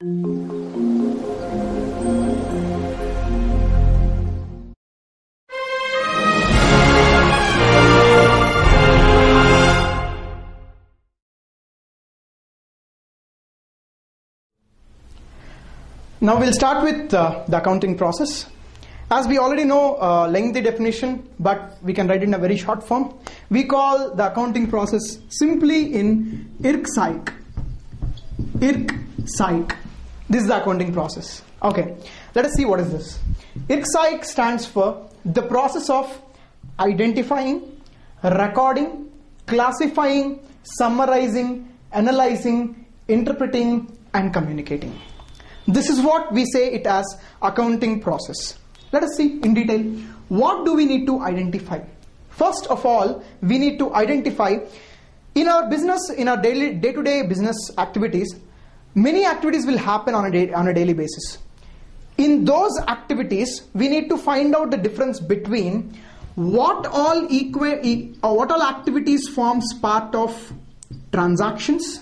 Now we'll start with the accounting process. As we already know, lengthy definition, but we can write it in a very short form. We call the accounting process simply in IRC-SAIC. IRC-SAIC. This is the accounting process. Okay, let us see what is this. IRC-SAIC stands for the process of identifying, recording, classifying, summarizing, analyzing, interpreting, and communicating. This is what we say it as accounting process. Let us see in detail. What do we need to identify? First of all, we need to identify in our business, in our day-to-day business activities, many activities will happen on a daily basis. In those activities, we need to find out the difference between what all activities forms part of transactions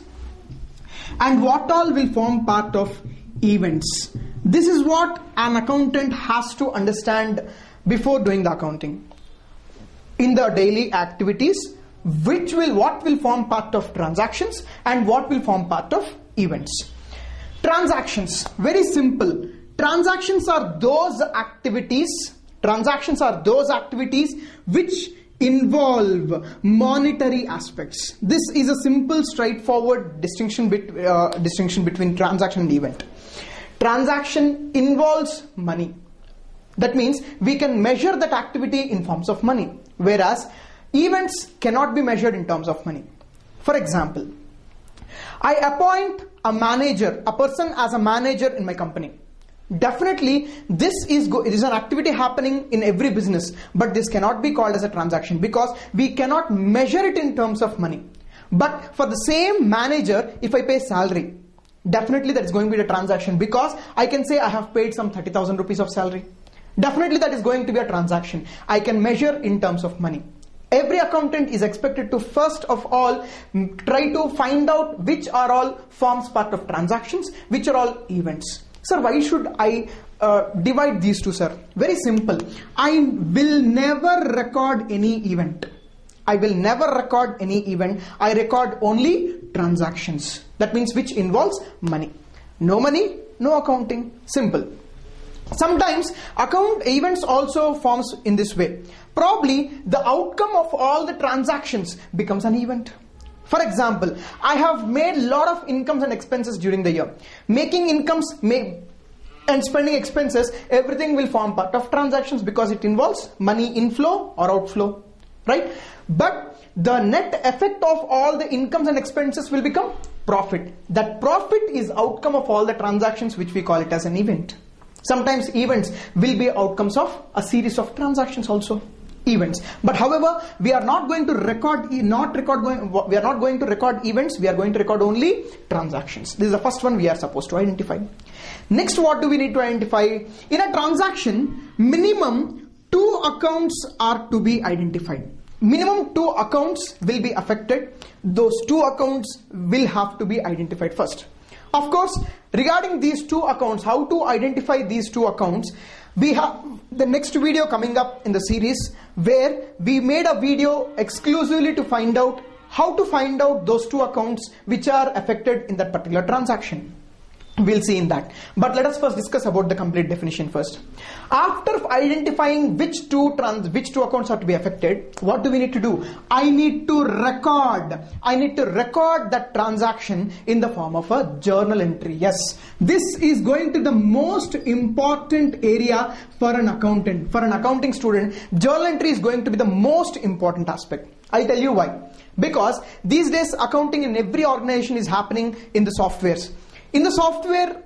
and what all will form part of events. This is what an accountant has to understand before doing the accounting. In the daily activities, what will form part of transactions and what will form part of events. Transactions, very simple. Transactions are those activities which involve monetary aspects. This is a simple, straightforward distinction between transaction and event. Transaction involves money. That means we can measure that activity in forms of money, whereas events cannot be measured in terms of money. For example, I appoint a person as a manager in my company. Definitely, this is an activity happening in every business, but this cannot be called as a transaction because we cannot measure it in terms of money. But for the same manager, if I pay salary, definitely that is going to be a transaction because I can say I have paid some 30,000 rupees of salary. Definitely that is going to be a transaction. I can measure in terms of money. Every accountant is expected to first of all try to find out which are all forms part of transactions, which are all events. Sir, why should I divide these two, sir? Very simple. I will never record any event. I record only transactions. That means which involves money. No money, no accounting. Simple. Sometimes events also forms in this way. Probably the outcome of all the transactions becomes an event. For example, I have made a lot of incomes and expenses during the year. Making incomes and spending expenses, everything will form part of transactions because it involves money inflow or outflow, right? But the net effect of all the incomes and expenses will become profit. That profit is outcome of all the transactions, which we call it as an event. Sometimes events will be outcomes of a series of transactions also. Events. But however, we are not going to record events, we are going to record only transactions. This is the first one we are supposed to identify. Next, what do we need to identify? In a transaction, minimum 2 accounts are to be identified. Minimum 2 accounts will be affected. Those 2 accounts will have to be identified first. Of course, regarding these 2 accounts, how to identify these 2 accounts, we have the next video coming up in the series where we made a video exclusively to find out how to find out those 2 accounts which are affected in that particular transaction. We'll see in that. But let us first discuss about the complete definition first. After identifying which two accounts are to be affected, what do we need to do? I need to record that transaction in the form of a journal entry. Yes, this is going to be the most important area for an accountant. For an accounting student, journal entry is going to be the most important aspect. I'll tell you why. Because these days accounting in every organization is happening in the softwares. In the software,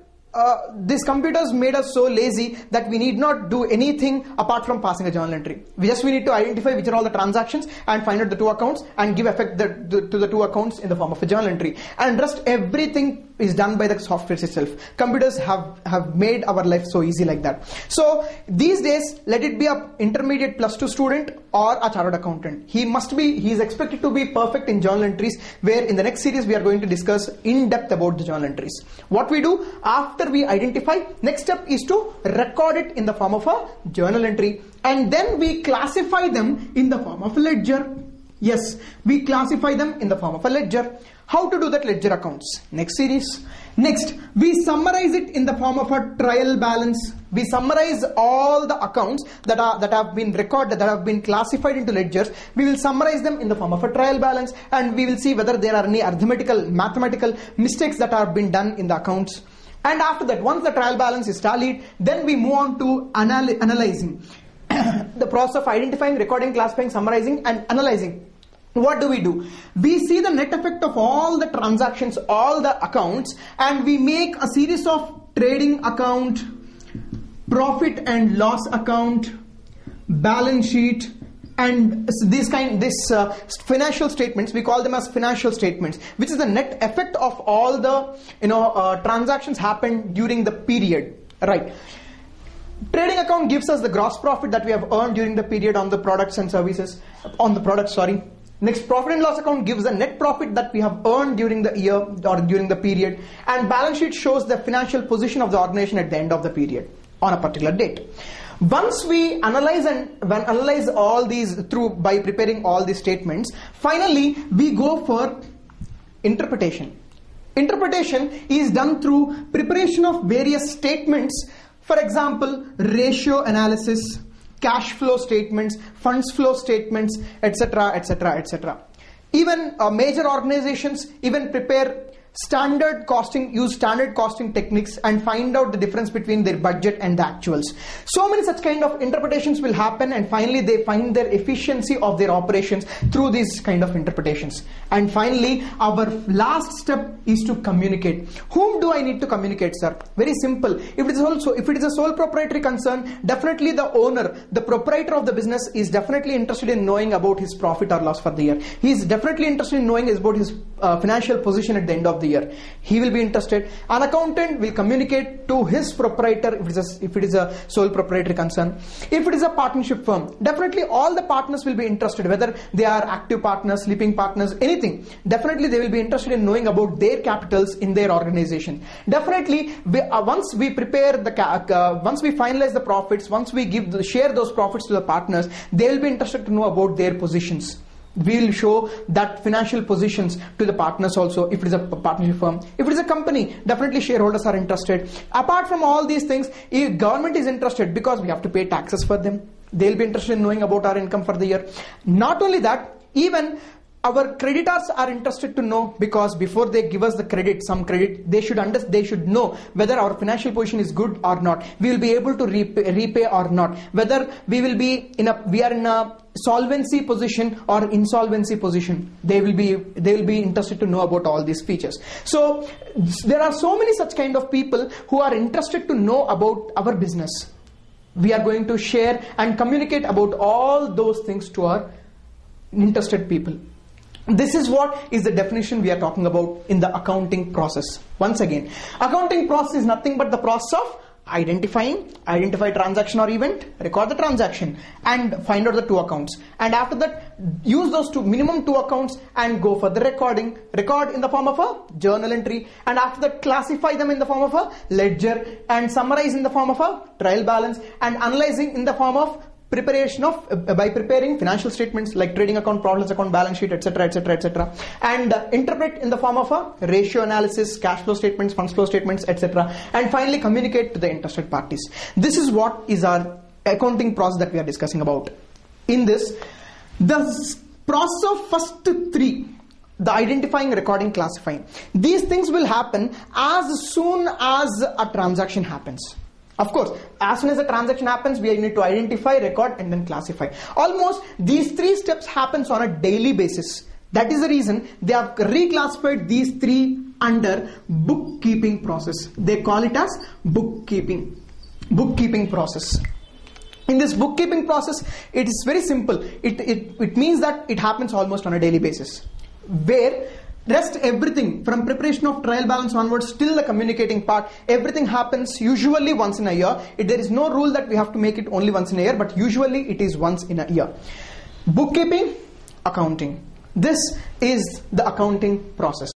these computers made us so lazy that we need not do anything apart from passing a journal entry. We need to identify which are all the transactions and find out the 2 accounts and give effect to the 2 accounts in the form of a journal entry. And rest everything is done by the software itself. Computers have made our life so easy like that. So these days, let it be a intermediate +2 student or a chartered accountant. He is expected to be perfect in journal entries, where in the next series we are going to discuss in depth about the journal entries. What we do after we identify, next step is to record it in the form of a journal entry, and then we classify them in the form of a ledger. Yes, we classify them in the form of a ledger. How to do that ledger accounts? Next series. Next, we summarize it in the form of a trial balance. We summarize all the accounts that have been recorded, that have been classified into ledgers. We will summarize them in the form of a trial balance, and we will see whether there are any arithmetical, mathematical mistakes that have been done in the accounts. And after that, once the trial balance is tallied, then we move on to analyzing. The process of identifying, recording, classifying, summarizing, and analyzing. What do? We see the net effect of all the transactions, all the accounts, and we make a series of trading account, profit and loss account, balance sheet, and these financial statements. We call them as financial statements, which is the net effect of all the transactions happened during the period, right? Trading account gives us the gross profit that we have earned during the period on the products and services, Next, profit and loss account gives the net profit that we have earned during the year or during the period, and balance sheet shows the financial position of the organization at the end of the period on a particular date. Once we analyze all these through by preparing all these statements, finally we go for interpretation. Interpretation is done through preparation of various statements. For example, ratio analysis, cash flow statements, funds flow statements, etc., etc., etc. Even major organizations even prepare use standard costing techniques and find out the difference between their budget and the actuals. So many such kind of interpretations will happen, and finally they find their efficiency of their operations through these kind of interpretations. And finally, our last step is to communicate. Whom do I need to communicate, sir? Very simple. If it is a sole proprietary concern, definitely the owner, the proprietor of the business is definitely interested in knowing about his profit or loss for the year. He is definitely interested in knowing about his financial position at the end of the year. He will be interested. An accountant will communicate to his proprietor if it is a sole proprietary concern. If it is a partnership firm, definitely all the partners will be interested, whether they are active partners, sleeping partners, anything. Definitely they will be interested in knowing about their capitals in their organization. Definitely once we finalize the profits, once we share those profits to the partners, they will be interested to know about their positions. We will show that financial positions to the partners also, if it is a partnership firm. If it is a company, definitely shareholders are interested. Apart from all these things, if government is interested, because we have to pay taxes for them, they will be interested in knowing about our income for the year. Not only that, even our creditors are interested to know, because before they give us the credit, some credit, they should know whether our financial position is good or not. We will be able to repay or not. Whether we are in a solvency position or insolvency position. They will be interested to know about all these features. So there are so many such kind of people who are interested to know about our business. We are going to share and communicate about all those things to our interested people. This is what is the definition we are talking about in the accounting process. Once again, accounting process is nothing but the process of identify transaction or event, record the transaction, and find out the two accounts. And after that, use those minimum two accounts and go for the record in the form of a journal entry, and after that classify them in the form of a ledger, and summarize in the form of a trial balance, and analyzing in the form of by preparing financial statements like trading account, profit and loss account, balance sheet, etc., etc., etc., and interpret in the form of a ratio analysis, cash flow statements, funds flow statements, etc., and finally communicate to the interested parties. This is what is our accounting process that we are discussing about. In this, the process of first three, the identifying, recording, classifying, these things will happen as soon as a transaction happens. Of course, as soon as a transaction happens, we need to identify, record, and then classify. Almost these three steps happens on a daily basis. That is the reason they have reclassified these three under bookkeeping process. They call it as bookkeeping process. In this bookkeeping process, it is very simple. It means that it happens almost on a daily basis, where Rest everything from preparation of trial balance onwards till the communicating part, everything happens usually once in a year. There is no rule that we have to make it only once in a year, but usually it is once in a year. Bookkeeping, accounting. This is the accounting process.